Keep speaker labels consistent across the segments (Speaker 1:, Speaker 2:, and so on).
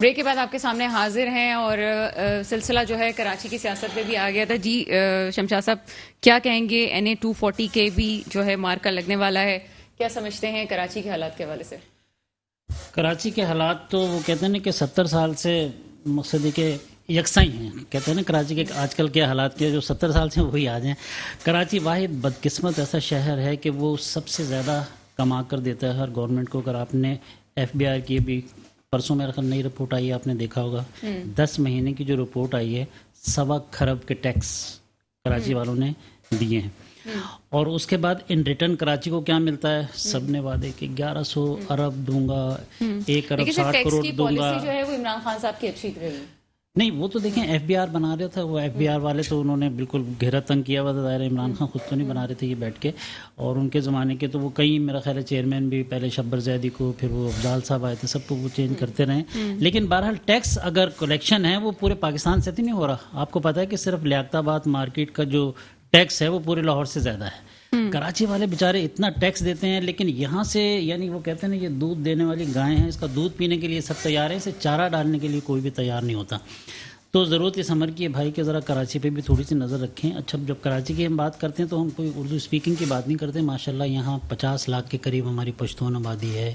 Speaker 1: Break کے بعد آپ کے سامنے حاضر ہیں اور سلسلہ جو ہے کراچی کی سیاست پہ بھی آ گیا تھا. جی شمشاد صاحب کیا کہیں گے؟ NA 240 کے بھی جو ہے مارکا لگنے والا ہے, کیا سمجھتے ہیں کراچی کے حالات کے حوالے سے؟
Speaker 2: کراچی کے حالات تو وہ کہتے ہیں نا کہ 70 سال سے مقصد کے یکساں ہی ہیں. کہتے ہیں نا کراچی کے آج کل کے حالات کے جو 70 سال سے وہی آ جائیں. کراچی واحد بدقسمت ایسا شہر ہے کہ وہ سب سے زیادہ کما کر دیتا ہے ہر گورنمنٹ کو. اگر آپ نے FBI کی بھی پرسوں میرا خیال نئی رپورٹ آئی ہے, آپ نے دیکھا ہوگا 10 مہینے کی جو رپورٹ آئی ہے 1.25 کھرب کے ٹیکس کراچی والوں نے دیے ہیں. اور اس کے بعد ان ریٹرن کراچی کو کیا ملتا ہے؟ سب نے وعدے کہ 1100 ارب دوں گا, 1 ارب 60 کروڑ دوں گا.
Speaker 1: جو ہے وہ عمران خان صاحب کی اچھی رہی
Speaker 2: نہیں, وہ تو دیکھیں FBR بنا رہا تھا, وہ FBR والے تو انہوں نے بالکل گھیرا تنگ کیا ہوا تھا. ظاہر عمران خان خود تو نہیں بنا رہے تھے یہ بیٹھ کے, اور ان کے زمانے کے تو وہ کئی میرا خیال ہے چیئرمین بھی, پہلے شبر زیدی کو, پھر وہ افضال صاحب آئے تھے, سب کو وہ چینج کرتے رہے. لیکن بہرحال ٹیکس اگر کلیکشن ہے وہ پورے پاکستان سے تو نہیں ہو رہا. آپ کو پتہ ہے کہ صرف لیاقت آباد مارکیٹ کا جو ٹیکس ہے وہ پورے لاہور سے زیادہ ہے. کراچی والے بیچارے اتنا ٹیکس دیتے ہیں, لیکن یہاں سے یعنی وہ کہتے ہیں نا یہ دودھ دینے والی گائیں ہیں, اس کا دودھ پینے کے لیے سب تیار ہیں, اسے چارہ ڈالنے کے لیے کوئی بھی تیار نہیں ہوتا. تو ضرورت اس امر کی ہے بھائی کہ ذرا کراچی پہ بھی تھوڑی سی نظر رکھیں. اچھا, جب کراچی کی ہم بات کرتے ہیں تو ہم کوئی اردو اسپیکنگ کی بات نہیں کرتے. ماشاءاللہ یہاں 50 لاکھ کے قریب ہماری پشتون آبادی ہے.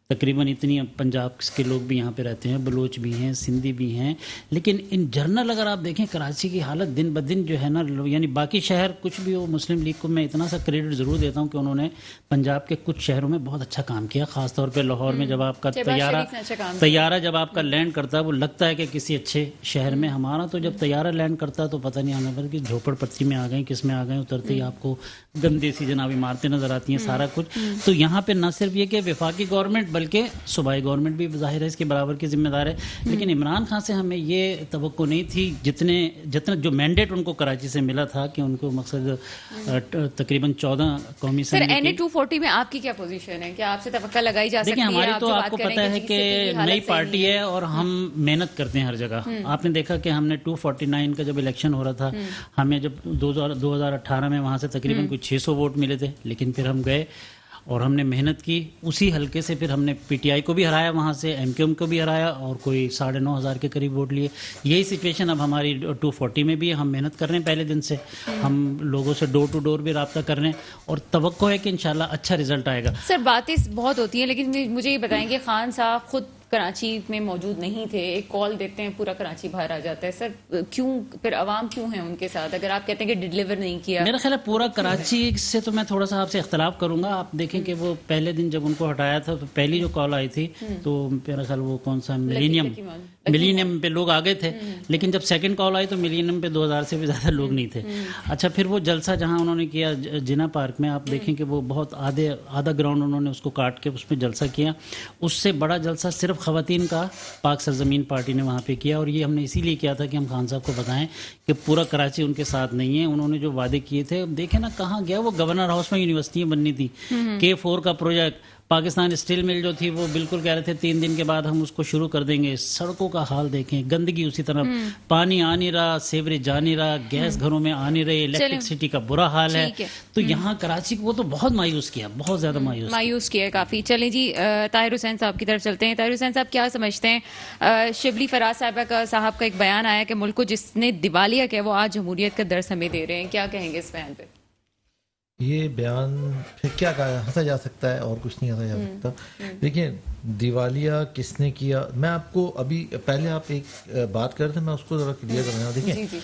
Speaker 2: تقریباً اتنی پنجاب کے لوگ بھی یہاں پہ رہتے ہیں, بلوچ بھی ہیں, سندھی بھی ہیں. لیکن ان جنرل اگر آپ دیکھیں کراچی کی حالت دن بدن جو ہے نا, یعنی باقی شہر کچھ بھی ہو, مسلم لیگ کو میں اتنا سا کریڈٹ ضرور دیتا ہوں کہ انہوں نے پنجاب کے کچھ شہروں میں بہت اچھا کام کیا. خاص طور پہ لاہور میں جب آپ کا طیارہ جب آپ کا لینڈ کرتا ہے وہ لگتا ہے کہ کسی اچھے شہر میں. ہمارا تو جب طیارہ لینڈ کرتا ہے تو پتہ نہیں ہمیں پر کہ جھوپڑ پٹی میں آ گئے, کس میں آ گئے, اترتے ہی آپ کو گندی سی جناب عمارتیں نظر آتی ہیں, سارا کچھ. تو یہاں پہ نہ صرف یہ کہ وفاقی گورنمنٹ بلکہ صوبائی گورنمنٹ بھی ظاہر ہے اس کے برابر کی ذمہ دار ہے. لیکن عمران خان سے ہمیں یہ توقع نہیں تھی جتنا جو مینڈیٹ ان کو کراچی سے ملا تھا کہ ان کو مقصد تقریباً 14 قومی
Speaker 1: اسمبلی. سر NA 240 میں آپ کی کیا پوزیشن ہے؟ کیا آپ سے توقع لگائی جا سکتی ہے؟
Speaker 2: دیکھیں ہماری تو آپ کو پتہ ہے کہ نئی پارٹی ہے اور ہم محنت کرتے ہیں ہر جگہ. آپ نے دیکھا کہ ہم نے 249 کا جب الیکشن ہو رہا تھا, ہمیں جب 2018 میں وہاں سے تقریباً کچھ 600 ووٹ ملے تھے, لیکن پھر ہم گئے اور ہم نے محنت کی اسی حلقے سے. پھر ہم نے PTI کو بھی ہرایا, وہاں سے MQM کو بھی ہرایا, اور کوئی 9,500 کے قریب ووٹ لیے. یہی سچویشن اب ہماری 240 میں بھی ہے. ہم محنت کر رہے ہیں پہلے دن سے, ہم لوگوں سے ڈور ٹو ڈور بھی رابطہ کر رہے ہیں, اور توقع ہے کہ انشاءاللہ اچھا رزلٹ آئے گا.
Speaker 1: سر باتیں بہت ہوتی ہیں, لیکن مجھے یہ بتائیں کہ خان صاحب خود کراچی میں موجود نہیں تھے, ایک کال دیتے ہیں پورا کراچی باہر آ جاتا ہے. سر کیوں پھر عوام کیوں ہیں ان کے ساتھ اگر آپ کہتے ہیں کہ ڈیلیور نہیں کیا؟
Speaker 2: میرا خیال ہے پورا کراچی سے تو میں تھوڑا سا آپ سے اختلاف کروں گا. آپ دیکھیں کہ وہ پہلے دن جب ان کو ہٹایا تھا تو پہلی جو کال آئی تھی تو میرا خیال وہ کون سا ملینیم پہ لوگ آ گئے تھے, لیکن جب سیکنڈ کال آئی تو ملینیم پہ 2000 سے بھی زیادہ لوگ نہیں تھے. اچھا, پھر وہ جلسہ جہاں انہوں نے کیا جنا پارک میں, آپ دیکھیں کہ وہ بہت آدھا گراؤنڈ انہوں نے اس کو کاٹ کے اس پہ جلسہ کیا. اس سے بڑا جلسہ صرف خواتین کا پاک سرزمین پارٹی نے وہاں پہ کیا, اور یہ ہم نے اسی لیے کیا تھا کہ ہم خان صاحب کو بتائیں کہ پورا کراچی ان کے ساتھ نہیں ہے. انہوں نے جو وعدے کیے تھے دیکھیں نا کہاں گیا. وہ گورنر ہاؤس میں یونیورسٹیاں بننی تھی, K4 کا پروجیکٹ, پاکستان اسٹیل مل جو تھی وہ بالکل کہہ رہے تھے 3 دن کے بعد ہم اس کو شروع کر دیں گے. سڑکوں کا حال دیکھیں, گندگی اسی طرح, پانی آ نہیں رہا, سیوریج جا نہیں رہا, گیس گھروں میں آ نہیں رہی, الیکٹرسٹی کا برا حال ہے. تو یہاں کراچی کو تو بہت مایوس کیا, بہت زیادہ
Speaker 1: مایوس کیا کافی. چلیں جی طاہر حسین صاحب کی طرف چلتے ہیں. طاہر حسین صاحب کیا سمجھتے ہیں شبلی فراز صاحب کا ایک بیان آیا کہ ملک کو جس نے دیوالیہ کیا وہ آج جمہوریت کا درس ہمیں دے رہے ہیں, کیا کہیں گے اس بیان پہ؟
Speaker 3: یہ بیان پھر کیا ہنسا جا سکتا ہے اور کچھ نہیں ہنسا جا سکتا. دیکھیں دیوالیہ کس نے کیا, میں آپ کو ابھی پہلے آپ ایک بات کر رہے تھے, میں اس کو ذرا کلیئر کرنا. دیکھیں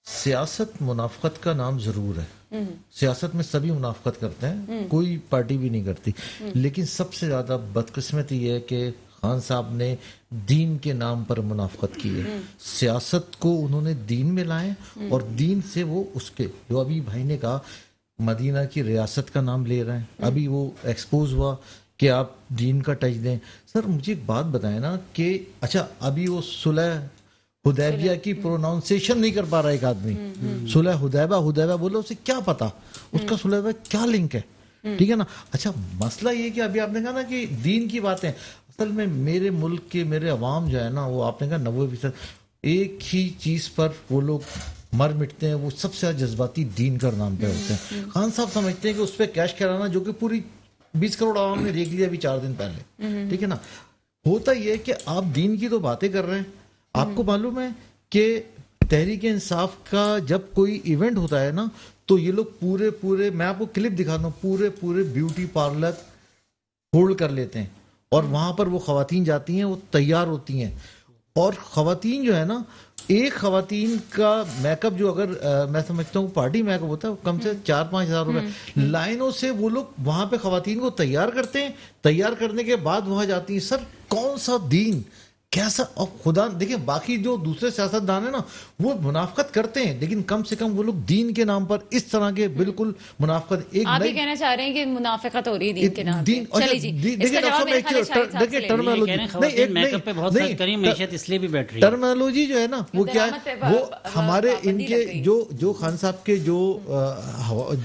Speaker 3: سیاست منافقت کا نام ضرور ہے, سیاست میں سبھی منافقت کرتے ہیں, کوئی پارٹی بھی نہیں کرتی, لیکن سب سے زیادہ بدقسمتی یہ ہے کہ خان صاحب نے دین کے نام پر منافقت کی ہے. سیاست کو انہوں نے دین میں لائے اور دین سے وہ اس کے جو ابھی بھائی نے کہا مدینہ کی ریاست کا نام لے رہے ہیں. ابھی وہ ایکسپوز ہوا کہ آپ دین کا ٹچ دیں. سر مجھے ایک بات بتائیں نا کہ اچھا ابھی وہ صلح حدیبیہ کی پروناؤنسیشن نہیں کر پا رہا ایک آدمی, صلح حدیبیہ بولو, اسے کیا پتا اس کا صلح حدیبیہ کیا لنک ہے, ٹھیک ہے نا. اچھا مسئلہ یہ کہ ابھی آپ نے کہا نا کہ دین کی باتیں, اصل میں میرے ملک کے میرے عوام جو ہے نا وہ آپ نے کہا 90% ایک ہی چیز پر وہ لوگ مر مٹتے ہیں, وہ سب سے زیادہ جذباتی دین کا نام پہ ہوتے ہیں. خان صاحب سمجھتے ہیں کہ اس پہ کیش کرانا جو کہ پوری 20 کروڑ عوام نے دیکھ لیا ابھی 4 دن پہلے, ٹھیک ہے نا. ہوتا یہ ہے کہ آپ دین کی تو باتیں کر رہے ہیں. آپ کو معلوم ہے کہ تحریک انصاف کا جب کوئی ایونٹ ہوتا ہے نا تو یہ لوگ پورے میں آپ کو کلپ دکھاتا ہوں, پورے بیوٹی پارلر ہولڈ کر لیتے ہیں اور وہاں پر وہ خواتین جاتی ہیں, وہ تیار ہوتی ہیں, اور خواتین جو ہے نا, ایک خواتین کا میک اپ جو اگر میں سمجھتا ہوں پارٹی میک اپ ہوتا ہے کم سے 4-5 ہزار روپے لائنوں سے وہ لوگ وہاں پہ خواتین کو تیار کرتے ہیں. تیار کرنے کے بعد وہاں جاتی ہیں. سر کون سا دین, کیسا, اور خدا دیکھیں باقی جو دوسرے سیاستدان ہیں نا وہ منافقت کرتے ہیں, لیکن کم سے کم وہ لوگ دین کے نام پر اس طرح کے بالکل منافقت. ایک
Speaker 1: آپ یہ کہنا چاہ رہے ہیں کہ منافقت ہو رہی ہے دین کے نام پہ. چلیے جی, اس کا جواب میرے خیال ہے شاہد صاحب سے لیں گے.
Speaker 3: ٹرمنالوجی جو ہے نا وہ کیا ہے, وہ ہمارے ان کے جو خان صاحب کے جو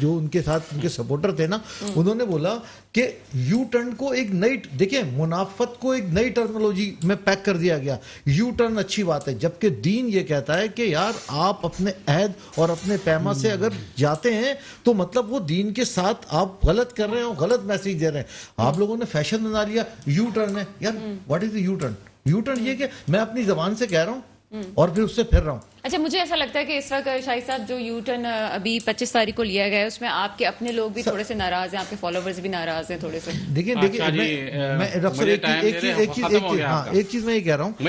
Speaker 3: ان کے ساتھ ان کے سپورٹر تھے نا, انہوں نے بولا کہ یو ٹرن کو ایک نئی, دیکھیں منافقت کو ایک نئی ٹرمنالوجی میں پیک کر دیا گیا. یو ٹرن اچھی بات ہے, جبکہ دین یہ کہتا ہے کہ یار آپ اپنے عہد اور اپنے پیما سے اگر جاتے ہیں تو مطلب وہ دین کے ساتھ آپ غلط کر رہے ہیں اور غلط میسج دے رہے ہیں. آپ لوگوں نے فیشن بنا لیا یو ٹرن ہے. یار what is you turn? You turn یہ کہ میں اپنی زبان سے کہہ رہا ہوں اور پھر اس سے پھر رہا ہوں.
Speaker 1: اچھا, مجھے ایسا لگتا ہے کہ اس وقت شاہد صاحب جو یو ٹرن ابھی 25 تاریخ کو لیا گیا ہے اس میں آپ کے اپنے لوگ بھی تھوڑے سے ناراض ہیں, آپ کے فالوورز بھی ناراض ہیں تھوڑے سے.
Speaker 3: دیکھیں ایک چیز میں یہ کہہ رہا ہوں کہ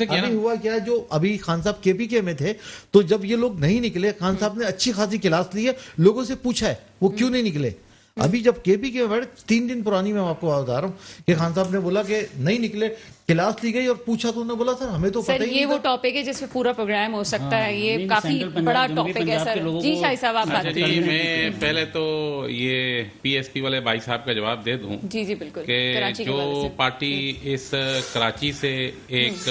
Speaker 3: ابھی ہوا کیا, جو ابھی خان صاحب کے پی کے میں تھے تو جب یہ لوگ نہیں نکلے, خان صاحب نے اچھی خاصی کلاس لی ہے, لوگوں سے پوچھا ہے وہ کیوں نہیں نکلے. ابھی جب کے پی کے میں 3 دن پرانی میں آپ کو بتا رہا ہوں کہ خان صاحب نے بولا کہ نہیں نکلے, کلاس لی گئی اور پوچھا تو انہوں نے بولا سر ہمیں تو پتہ ہی نہیں.
Speaker 1: یہ وہ ٹاپک ہے جس پہ پورا پروگرام ہو سکتا ہے, یہ کافی بڑا ٹاپک ہے سر. جی شاہد صاحب آپ بات
Speaker 4: جی, میں پہلے تو یہ پی ایس پی والے بھائی صاحب کا جواب دے دوں.
Speaker 1: جی جی بالکل,
Speaker 4: کہ جو پارٹی اس کراچی سے ایک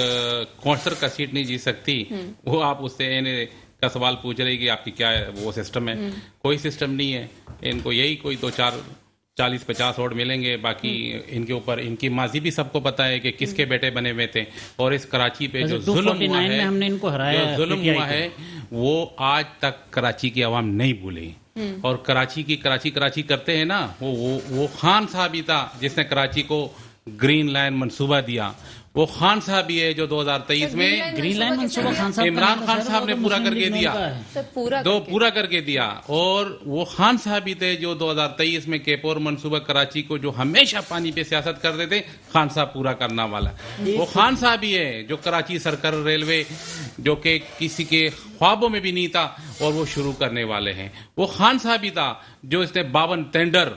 Speaker 4: کونسلر کا سیٹ نہیں جیت سکتی, وہ آپ اس سے کا سوال پوچھ رہی کہ آپ کی کیا وہ سسٹم ہے. کوئی سسٹم نہیں ہے, ان کو یہی کوئی 40-50 ووٹ ملیں گے. باقی ان کے اوپر ان کی ماضی بھی سب کو پتا ہے کہ کس کے بیٹے بنے ہوئے تھے, اور اس کراچی پہ جو ظلم ہوا ہے وہ آج تک کراچی کی عوام نہیں بھولی. اور کراچی کرتے ہیں نا, وہ خان صاحب ہی تھا جس نے کراچی کو گرین لائن منصوبہ دیا. وہ خان صاحب ہی ہے جو 2023 میں
Speaker 2: گرین لائن منصوبہ
Speaker 4: عمران خان صاحب نے پورا کر کے دیا, پورا کر کے دیا. اور وہ خان صاحب ہی تھے جو 2023 میں کیپور منصوبہ کراچی کو جو ہمیشہ پانی پہ سیاست کرتے تھے, خان صاحب پورا کرنا والا. وہ خان صاحب ہی ہے جو کراچی سرکل ریلوے جو کہ کسی کے خوابوں میں بھی نہیں تھا اور وہ شروع کرنے والے ہیں. وہ خان صاحب ہی تھا جو اس نے 52 ٹینڈر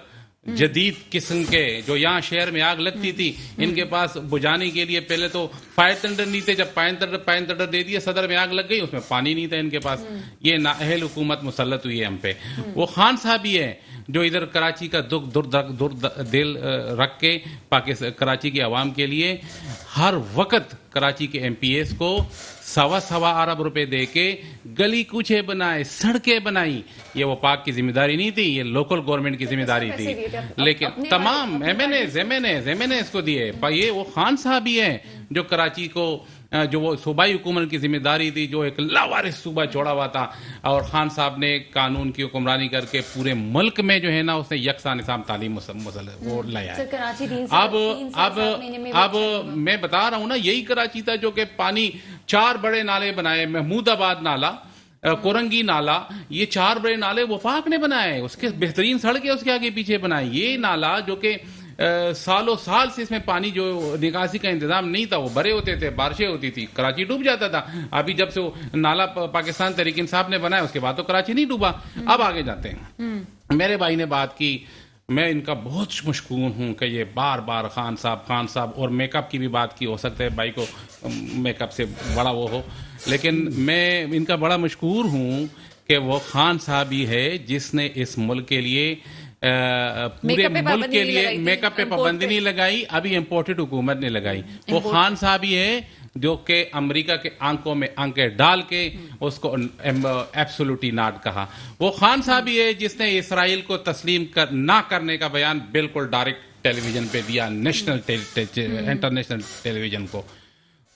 Speaker 4: جدید قسم کے جو یہاں شہر میں آگ لگتی تھی ان کے پاس بجھانے کے لیے, پہلے تو فائر ٹینڈر نہیں تھے, جب پائن ٹینڈر دے دیا, صدر میں آگ لگ گئی, اس میں پانی نہیں تھا ان کے پاس. یہ نااہل حکومت مسلط ہوئی ہے ہم پہ. وہ خان صاحب ہی ہے جو ادھر کراچی کا دکھ دل رکھ کے کراچی کی عوام کے لیے ہر وقت کراچی کے ایم پی ایس کو 1.25 ارب روپے دے کے گلی کوچے بنائے, سڑکیں بنائی. یہ وہ پاک کی ذمہ داری نہیں تھی, یہ لوکل گورنمنٹ کی ذمہ داری تھی. لیکن تمام ایم این اے اس کو دیے. یہ وہ خان صاحب ہی ہے جو کراچی کو, جو وہ صوبائی حکومت کی ذمہ داری تھی, جو ایک لاوارث صوبہ چھوڑا ہوا تھا, اور خان صاحب نے قانون کی حکمرانی کر کے پورے ملک میں جو ہے نا اس نے یکساں نظام تعلیم وہ لایا ہے. اب میں بتا رہا ہوں نا, یہی کراچی تھا جو کہ پانی 4 بڑے نالے بنائے, محمود آباد نالا, کورنگی نالا, یہ 4 بڑے نالے وفاق نے بنائے, اس کے بہترین سڑکیں اس کے آگے پیچھے بنائی. یہ نالا جو کہ سالوں سال سے اس میں پانی جو نکاسی کا انتظام نہیں تھا, وہ بھرے ہوتے تھے, بارشیں ہوتی تھی, کراچی ڈوب جاتا تھا. ابھی جب سے وہ نالا پاکستان تحریک انصاف نے بنایا اس کے بعد تو کراچی نہیں ڈوبا. اب آگے جاتے ہیں. میرے بھائی نے بات کی, میں ان کا بہت مشکور ہوں کہ یہ بار بار خان صاحب اور میک اپ کی بھی بات کی, ہو سکتا ہے بھائی کو میک اپ سے بڑا وہ ہو, لیکن میں ان کا بڑا مشکور ہوں کہ وہ خان صاحب ہی ہے جس نے اس ملک کے لیے پورے ملک کے لیے میک اپ پہ پابندی نہیں لگائی, ابھی امپورٹڈ حکومت نے لگائی. وہ خان صاحب ہی ہے جو کہ امریکہ کے آنکھوں میں آنکھیں ڈال کے اس کو ایبسولوٹی ناٹ کہا. وہ خان صاحب ہی ہے جس نے اسرائیل کو تسلیم نہ کرنے کا بیان بالکل ڈائریکٹ ٹیلی ویژن پہ دیا, انٹرنیشنل ٹیلی ویژن کو.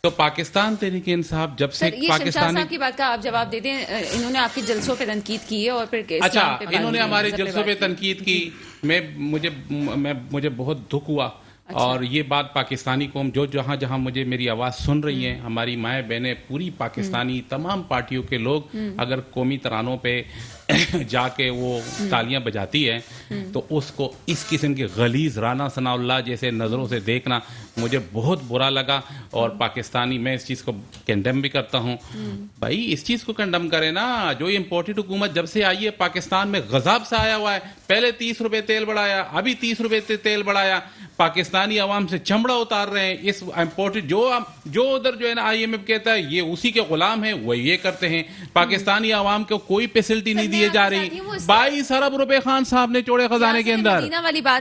Speaker 4: تو پاکستان تحریک انصاف جب سے
Speaker 1: پاکستانی کی بات کا آپ جواب دے دیں, انہوں نے آپ کے جلسوں پہ تنقید کی ہے اور پھر
Speaker 4: اچھا انہوں نے ہمارے جلسوں پہ تنقید کی. مجھے بہت دکھ ہوا اور یہ بات پاکستانی قوم جو جہاں جہاں مجھے میری آواز سن رہی ہیں، ہماری مائیں بہنیں، پوری پاکستانی تمام پارٹیوں کے لوگ اگر قومی ترانوں پہ جا کے وہ تالیاں بجاتی ہے تو اس کو اس قسم کے غلیظ رانا ثناء اللہ جیسے نظروں سے دیکھنا مجھے بہت برا لگا. اور پاکستانی میں اس چیز کو کنڈم بھی کرتا ہوں. بھائی اس چیز کو کنڈم کرے نا، جو امپورٹڈ حکومت جب سے آئی ہے پاکستان میں غضب سا آیا ہوا ہے. پہلے 30 روپے تیل بڑھایا، ابھی 30 روپے تیل بڑھایا. پاکستانی عوام سے چمڑا اتار رہے ہیں. اس امپورٹڈ جو ادھر جو ہے نا آئی ایم ایف کہتا ہے یہ اسی کے غلام ہیں، وہ یہ کرتے ہیں. پاکستانی عوام کو کوئی فیسلٹی نہیں دیے جا رہی. 22 ارب روپے خان صاحب نے چوڑے خزانے کے اندر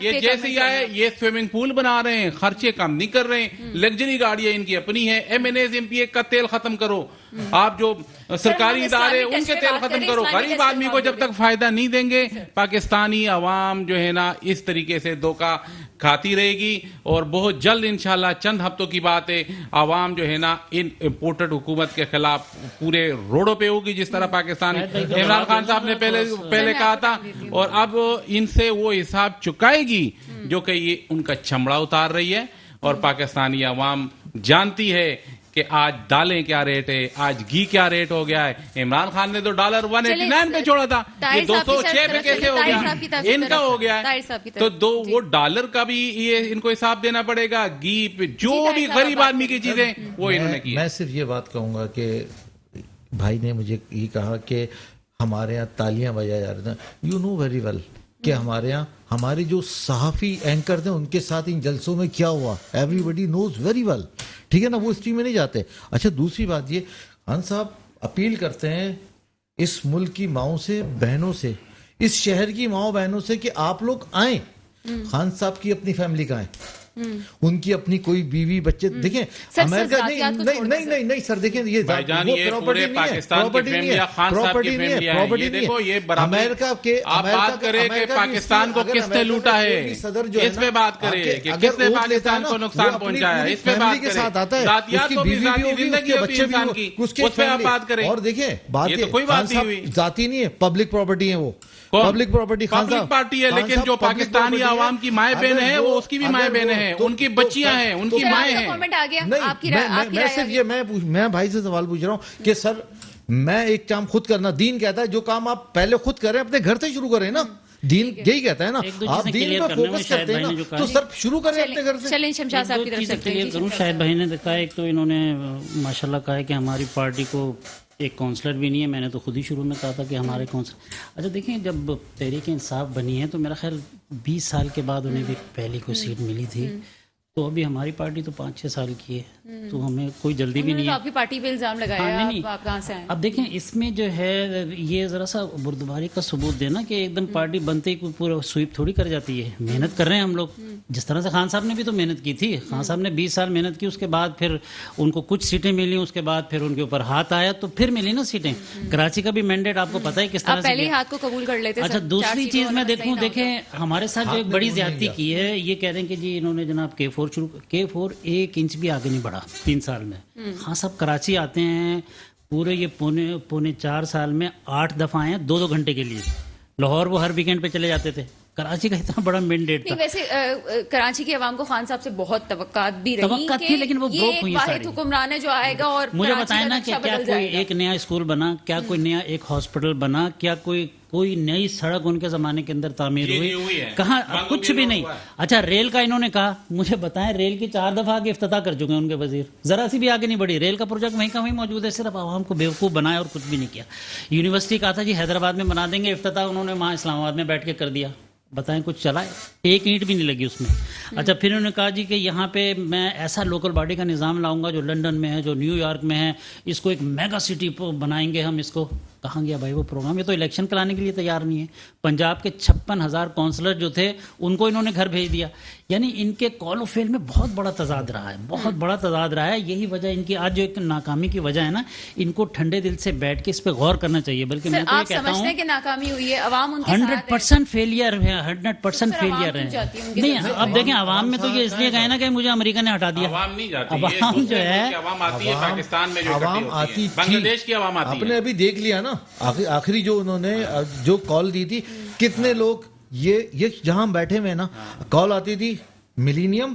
Speaker 4: یہ جیسے ہی آئے یہ سوئمنگ پول بنا رہے ہیں، خرچے کم نہیں کر رہے ہیں. لگژری گاڑیاں ان کی اپنی ہیں. M N A's M P A کا تیل ختم کرو، آپ جو سرکاری ادارے ان کے تیل ختم کرو. غریب آدمی کو جب تک فائدہ نہیں دیں گے پاکستانی عوام جو ہے نا اس طریقے سے دھوکہ کھاتی رہے گی. اور بہت جلد انشاءاللہ چند ہفتوں کی بات ہے عوام جو ہے نا ان امپورٹڈ حکومت کے خلاف پورے روڈوں پہ ہوگی، جس طرح پاکستان عمران خان صاحب نے پہلے کہا تھا. اور اب ان سے وہ حساب چکائے گی جو کہ یہ ان کا چمڑا اتار رہی ہے. اور پاکستانی عوام جانتی ہے کہ آج دالیں کیا ریٹ ہے، آج گھی کیا ریٹ ہو گیا ہے. عمران خان نے تو $1 189 پہ چھوڑا تھا، یہ 206 پہ کیسے ہو گیا؟ ان کا ہو گیا ہے. تو وہ ڈالر کا بھی یہ ان کو حساب دینا پڑے گا. گھی پہ جو بھی غریب آدمی کی چیزیں وہ انہوں نے کی.
Speaker 3: میں صرف یہ بات کہوں گا کہ بھائی نے مجھے یہ کہا کہ ہمارے یہاں تالیاں بجائی جا رہی ہیں. یو نو ویری ویل کہ ہمارے یہاں ہمارے جو صحافی اینکر تھے ان کے ساتھ ان جلسوں میں کیا ہوا. ایوری بڈی نوز ویری ویل، ٹھیک ہے نا، وہ ہسٹری میں نہیں جاتے. اچھا دوسری بات یہ خان صاحب اپیل کرتے ہیں اس ملک کی ماؤں سے، بہنوں سے، اس شہر کی ماؤں بہنوں سے کہ آپ لوگ آئیں. خان صاحب کی اپنی فیملی کا ہے، ان کی اپنی کوئی بیوی بچے. دیکھیں امریکہ نہیں سر، دیکھیں یہ پراپرٹی نہیں ہے، پراپرٹی نہیں ہے، پراپرٹی نہیں ہے. امریکہ کے
Speaker 4: آپ بات کریں کہ پاکستان کو کس نے لوٹا ہے، اس پہ بات کریں کہ کس نے پاکستان کو نقصان پہنچایا ہے، اس پہ بات کریں. ذاتیات تو بھی ذاتی زندگی ہوتی ہے انسان کی، اس پہ آپ بات کریں.
Speaker 3: اور دیکھیں بات
Speaker 4: یہ تو کوئی بات نہیں ہوئی،
Speaker 3: ذاتی نہیں ہے، پبلک پراپرٹی ہے. وہ پبلک پراپرٹی
Speaker 4: پبلک پارٹی ہے، لیکن جو پاکستانی عوام کی مائیں بہن ہیں وہ اس کی بھی مائیں بہنیں ہیں، ان کی بچیاں ہیں، ان کی مائیں ہیں.
Speaker 3: میں صرف یہ میں بھائی سے سوال پوچھ رہا ہوں کہ سر میں ایک کام خود کرنا، دین کہتا ہے جو کام آپ پہلے خود کریں اپنے گھر سے شروع کریں نا. دین یہی کہتا ہے نا، آپ دین پر فوکس کرتے ہیں نا تو سر شروع کریں اپنے گھر سے.
Speaker 1: چلیں شمشاد صاحب کی طرف سے
Speaker 2: کلیئر کروں. شاہد بھائی نے دیکھا، ایک تو انہوں نے ماشاءاللہ کہا ہے کہ ہماری پارٹی کو ایک کونسلر بھی نہیں ہے. میں نے تو خود ہی شروع میں کہا تھا کہ ہمارے کونسلر. اچھا دیکھیں جب تحریک انصاف بنی ہے تو میرا خیال 20 سال کے بعد انہیں بھی پہلی کوئی سیٹ ملی تھی. تو ابھی ہماری پارٹی تو 5-6 سال کی ہے، تو ہمیں کوئی جلدی بھی نہیں ہے.
Speaker 1: آپ کی پارٹی پہ الزام لگایا، آپ کہاں سے آئے؟
Speaker 2: اب دیکھیں اس میں جو ہے یہ ذرا سا بردباری کا ثبوت دینا کہ ایک دم پارٹی بنتے ہی پورا سویپ تھوڑی کر جاتی ہے. محنت کر رہے ہیں ہم لوگ، جس طرح سے خان صاحب نے بھی تو محنت کی تھی. خان صاحب نے 20 سال محنت کی، اس کے بعد پھر ان کو کچھ سیٹیں ملی، اس کے بعد پھر ان کے اوپر ہاتھ آیا تو پھر ملی نا سیٹیں. کراچی کا بھی مینڈیٹ آپ کو پتہ ہے کس طرح سے
Speaker 1: پہلے ہاتھ کو قبول کر لیتے.
Speaker 2: اچھا دوسری چیز میں دیکھیں ہمارے ساتھ جو ایک بڑی زیادتی کی ہے، یہ کہہ رہے ہیں کہ جی انہوں نے جناب K4 شروع، K4 1 انچ بھی آگے نہیں بڑھا 3 سال میں. ہاں سب کراچی آتے ہیں پورے یہ پونے 4 سال میں 8 دفعہ آئے ہیں 2-2 گھنٹے کے لیے. لاہور وہ ہر ویکینڈ پہ چلے جاتے تھے. کراچی کا اتنا بڑا مینڈیٹ تھا.
Speaker 1: ویسے کراچی کے عوام کو خان صاحب سے بہت توقعات بھی رہی،
Speaker 2: توقعات تھی لیکن وہ بروک ہوئی ساری.
Speaker 1: واحد حکمران ہے جو آئے گا اور
Speaker 2: مجھے بتائیں نا کہ کیا کوئی ایک نیا اسکول بنا، کیا کوئی نیا ایک ہاسپٹل بنا، کیا کوئی نئی سڑک ان کے زمانے کے اندر تعمیر ہوئی؟ کہاں؟ کچھ بھی نہیں. اچھا ریل کا انہوں نے کہا، مجھے بتائیں ریل کی 4 دفعہ آگے افتتاح کر چکے ہیں ان کے وزیر، ذرا سی بھی آگے نہیں بڑھی. ریل کا پروجیکٹ وہیں کا وہیں موجود ہے، صرف عوام کو بیوقوف بنایا اور کچھ بھی نہیں کیا. یونیورسٹی کہا تھا جی حیدرآباد میں بنا دیں گے افتتاح، انہوں نے وہاں اسلام آباد میں بیٹھ کے کر دیا. بتائیں کچھ چلا ہے؟ 1 اینٹ بھی نہیں لگی اس میں. اچھا پھر انہوں نے کہا جی کہ یہاں پہ میں ایسا لوکل باڈی کا نظام لاؤں گا جو لنڈن میں ہے، جو نیو یارک میں ہے، اس کو ایک میگا سٹی بنائیں گے ہم. اس کو کہاں گیا بھائی وہ پروگرام؟ یہ تو الیکشن کرانے کے لیے تیار نہیں ہے. پنجاب کے 56,000 کونسلر جو تھے ان کو انہوں نے گھر بھیج دیا. یعنی ان کے کال و فیل میں بہت بڑا تضاد رہا ہے، بہت بڑا تضاد رہا ہے. یہی وجہ ان کی آج جو ایک ناکامی کی وجہ ہے نا، ان کو ٹھنڈے دل سے بیٹھ کے اس پہ غور کرنا چاہیے. بلکہ میں تو یہ کہتا ہوں
Speaker 1: کہ ناکامی ہوئی ہے، عوام ان کے ساتھ
Speaker 2: 100% فیلئر ہے، 100% فیلئر ہے. نہیں اب دیکھیں عوام میں تو یہ اس لیے کہے نا کہ مجھے امریکہ نے ہٹا دیا.
Speaker 4: عوام نہیں جاتی،
Speaker 2: عوام جو ہے
Speaker 4: عوام آتی ہے پاکستان میں، جو
Speaker 3: عوام آتی،
Speaker 4: بنگلہ دیش کی عوام آتی ہے.
Speaker 3: آپ نے ابھی دیکھ لیا نا آخری جو انہوں نے جو کال دی تھی، کتنے لوگ یہ جہاں ہم بیٹھے ہوئے نا، کال آتی تھی ملینیم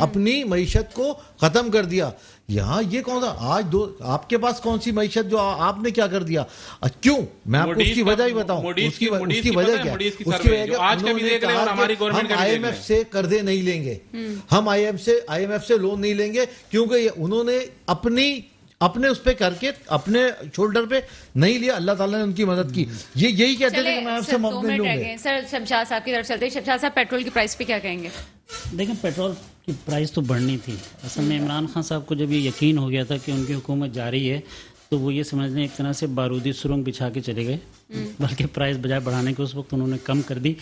Speaker 3: اپنی معیشت کو ختم کر دیا. یہاں یہ کون سا آج آپ کے پاس کون سی معیشت جو آپ نے کیا کر دیا؟ کیوں؟ میں آپ کو اس کی وجہ ہی بتاؤں. اس کی وجہ کیا ہے؟ اس کی وجہ ہم آئی ایم ایف سے قرضے نہیں لیں گے, ہم آئی ایم ایف سے لون نہیں لیں گے, کیونکہ انہوں نے اپنے اس پہ کر کے اپنے شولڈر پہ نہیں لیا, اللہ تعالیٰ نے ان کی مدد کی. یہی کہتے ہیں کہ میں آپ سے مدد لوں گے.
Speaker 1: سر شمشاد صاحب کی طرف چلتے ہیں. شمشاد صاحب پیٹرول کی پرائس پہ کیا کہیں گے؟
Speaker 2: دیکھیں پیٹرول کی پرائس تو بڑھنی تھی. اصل میں عمران خان صاحب کو جب یہ یقین ہو گیا تھا کہ ان کی حکومت جاری ہے تو وہ یہ سمجھنے ایک طرح سے بارودی سرنگ بچھا کے چلے گئے, بلکہ پرائس بجائے بڑھانے کے اس وقت انہوں نے کم کر دی.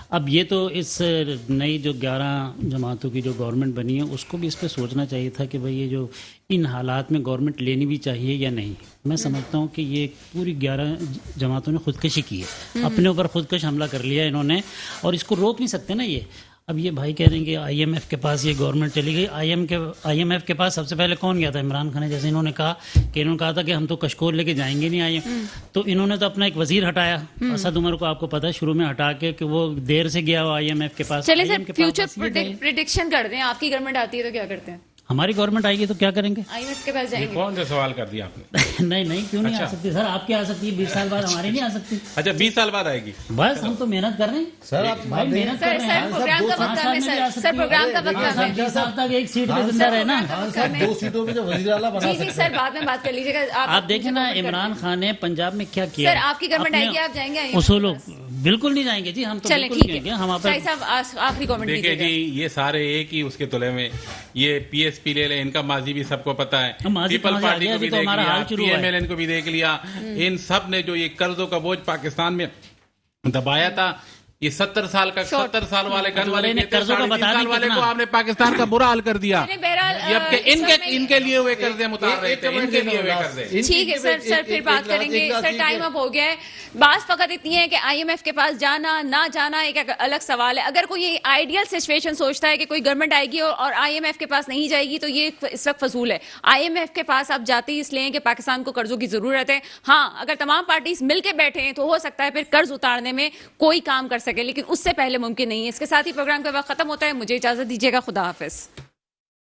Speaker 2: اب یہ تو اس نئی جو 11 جماعتوں کی جو گورنمنٹ بنی ہے اس کو بھی اس پہ سوچنا چاہیے تھا کہ بھئی یہ جو ان حالات میں گورنمنٹ لینی بھی چاہیے یا نہیں. میں سمجھتا ہوں کہ یہ پوری 11 جماعتوں نے خودکشی کی ہے, اپنے اوپر خودکش حملہ کر لیا انہوں نے, اور اس کو روک نہیں سکتے نا یہ. اب یہ بھائی کہہ رہے ہیں کہ آئی ایم ایف کے پاس یہ گورنمنٹ چلی گئی. آئی ایم ایف کے پاس سب سے پہلے کون گیا تھا؟ عمران خان نے. جیسے انہوں نے کہا تھا کہ ہم تو کشکول لے کے جائیں گے نہیں آئی ایم, تو انہوں نے تو اپنا ایک وزیر ہٹایا اسد عمر کو, آپ کو پتہ ہے شروع میں ہٹا کے کہ وہ دیر سے گیا وہ آئی ایم ایف کے پاس.
Speaker 1: چلیں سر فیوچر پریڈکشن کر دیں, آپ کی گورنمنٹ آتی ہے تو کیا کرتے ہیں؟
Speaker 2: ہماری گورنمنٹ آئے گی تو کیا کریں گے؟
Speaker 1: آئی ایم ایف کے پاس جائیں گے.
Speaker 4: کون سا سوال کر دیا آپ نے؟
Speaker 2: نہیں کیوں نہیں آ سکتی سر؟ آپ کی آ سکتی ہے 20 سال بعد, ہماری نہیں آ سکتی.
Speaker 4: اچھا 20 سال بعد آئے گی.
Speaker 2: بس ہم تو محنت کر رہے ہیں
Speaker 3: سر آپ
Speaker 2: بھائی, محنت کر رہے ہیں.
Speaker 1: پروگرام کا وقت کم ہے سر, پروگرام کا وقت کم ہے.
Speaker 2: 20 سال تک ایک سیٹ پہ زندہ رہے نا.
Speaker 3: 2 سیٹوں پہ جو وزیر اعلیٰ بنا
Speaker 1: جی سر بعد میں بات کر لیجیے گا.
Speaker 2: آپ دیکھیں نا عمران خان نے پنجاب میں کیا کیا.
Speaker 1: سر آپ کی گورنمنٹ آئے گی, آپ جائیں گے؟
Speaker 2: اصولوں بالکل نہیں جائیں گے جی, ہم تو
Speaker 1: چلیں
Speaker 2: بالکل
Speaker 1: ٹھیک
Speaker 2: نہیں
Speaker 1: ہے.
Speaker 2: گے. ہم آپ
Speaker 1: صاحب آخری کامنٹ
Speaker 4: دیکھیں جی, یہ سارے ایک ہی اس کے تلے میں. یہ پی ایس پی لے لیں, ان کا ماضی بھی سب کو پتا ہے. پیپل پارٹی کو بھی دیکھ لیا, پی ایم ایل این کو بھی دیکھ لیا. ان سب نے جو یہ قرضوں کا بوجھ پاکستان میں دبایا تھا, یہ 70 سال کا 70 سال والے گن والے سال والے کو آپ نے پاکستان کا برا حال کر دیا. جبکہ ان کے لیے ہوئے قرضے متار رہے تھے, ان کے لیے ہوئے قرضے.
Speaker 1: ٹھیک ہے سر, سر پھر بات کریں گے. سر ٹائم اب ہو گیا ہے. بات فقط اتنی ہے کہ آئی ایم ایف کے پاس جانا نہ جانا ایک الگ سوال ہے. اگر کوئی آئیڈیل سچویشن سوچتا ہے کہ کوئی گورنمنٹ آئے گی اور آئی ایم ایف کے پاس نہیں جائے گی تو یہ اس وقت فضول ہے. آئی ایم ایف کے پاس آپ جاتے ہی اس لیے کہ پاکستان کو قرضوں کی ضرورت ہے. ہاں اگر تمام پارٹیز مل کے بیٹھے ہیں تو ہو سکتا ہے پھر قرض اتارنے میں کوئی کام کر سکے, لیکن اس سے پہلے ممکن نہیں ہے. اس کے ساتھ ہی پروگرام کا وقت ختم ہوتا ہے. مجھے اجازت دیجیے گا. خدا حافظ.